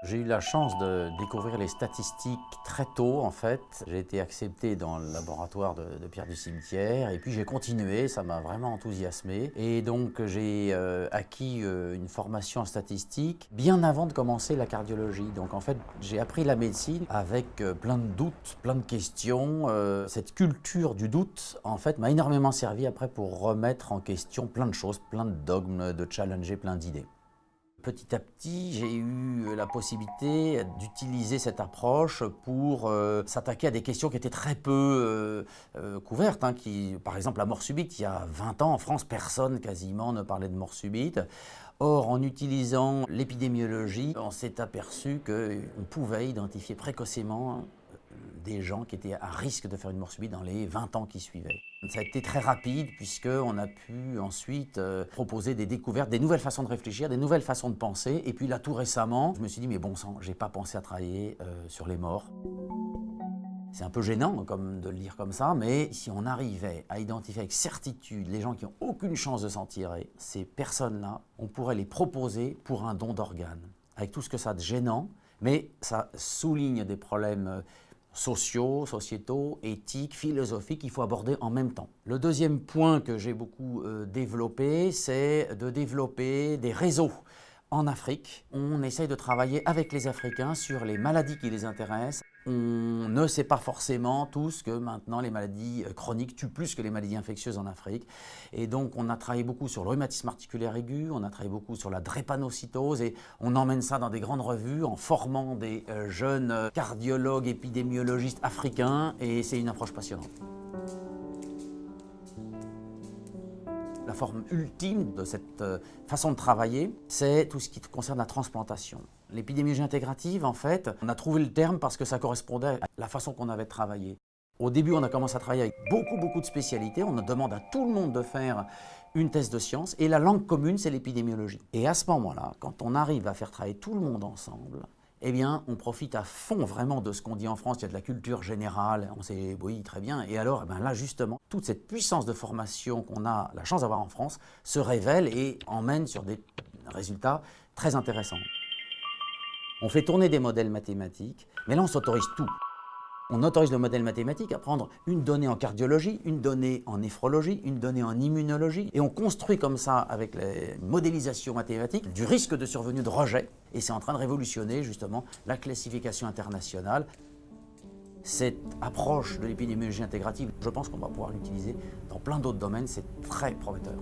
J'ai eu la chance de découvrir les statistiques très tôt en fait. J'ai été accepté dans le laboratoire de Pierre du Cimetière et puis j'ai continué, ça m'a vraiment enthousiasmé. Et donc j'ai acquis une formation en statistique bien avant de commencer la cardiologie. Donc en fait j'ai appris la médecine avec plein de doutes, plein de questions. Cette culture du doute en fait m'a énormément servi après pour remettre en question plein de choses, plein de dogmes, de challenger plein d'idées. Petit à petit, j'ai eu la possibilité d'utiliser cette approche pour s'attaquer à des questions qui étaient très peu couvertes. Par exemple, la mort subite, il y a 20 ans en France, personne quasiment ne parlait de mort subite. Or, en utilisant l'épidémiologie, on s'est aperçu qu'on pouvait identifier précocement des gens qui étaient à risque de faire une mort subite dans les 20 ans qui suivaient. Ça a été très rapide puisqu'on a pu ensuite proposer des découvertes, des nouvelles façons de réfléchir, des nouvelles façons de penser. Et puis là, tout récemment, je me suis dit, mais bon sang, j'ai pas pensé à travailler sur les morts. C'est un peu gênant comme de le dire comme ça, mais si on arrivait à identifier avec certitude les gens qui n'ont aucune chance de s'en tirer, ces personnes-là, on pourrait les proposer pour un don d'organes. Avec tout ce que ça a de gênant, mais ça souligne des problèmes sociaux, sociétaux, éthiques, philosophiques qu'il faut aborder en même temps. Le deuxième point que j'ai beaucoup développé, c'est de développer des réseaux. En Afrique, on essaye de travailler avec les Africains sur les maladies qui les intéressent. On ne sait pas forcément tous que maintenant les maladies chroniques tuent plus que les maladies infectieuses en Afrique. Et donc on a travaillé beaucoup sur le rhumatisme articulaire aigu, on a travaillé beaucoup sur la drépanocytose et on emmène ça dans des grandes revues en formant des jeunes cardiologues, épidémiologistes africains et c'est une approche passionnante. La forme ultime de cette façon de travailler, c'est tout ce qui concerne la transplantation. L'épidémiologie intégrative, en fait, on a trouvé le terme parce que ça correspondait à la façon qu'on avait de travailler. Au début, on a commencé à travailler avec beaucoup de spécialités. On demande à tout le monde de faire une thèse de science et la langue commune, c'est l'épidémiologie. Et à ce moment-là, quand on arrive à faire travailler tout le monde ensemble, eh bien, on profite à fond vraiment de ce qu'on dit en France, il y a de la culture générale, on sait, oui, très bien. Et alors, eh bien, là, justement, toute cette puissance de formation qu'on a la chance d'avoir en France se révèle et emmène sur des résultats très intéressants. On fait tourner des modèles mathématiques, mais là, on s'autorise tout. On autorise le modèle mathématique à prendre une donnée en cardiologie, une donnée en néphrologie, une donnée en immunologie, et on construit comme ça, avec les modélisations mathématiques, du risque de survenue de rejet, et c'est en train de révolutionner justement la classification internationale. Cette approche de l'épidémiologie intégrative, je pense qu'on va pouvoir l'utiliser dans plein d'autres domaines, c'est très prometteur.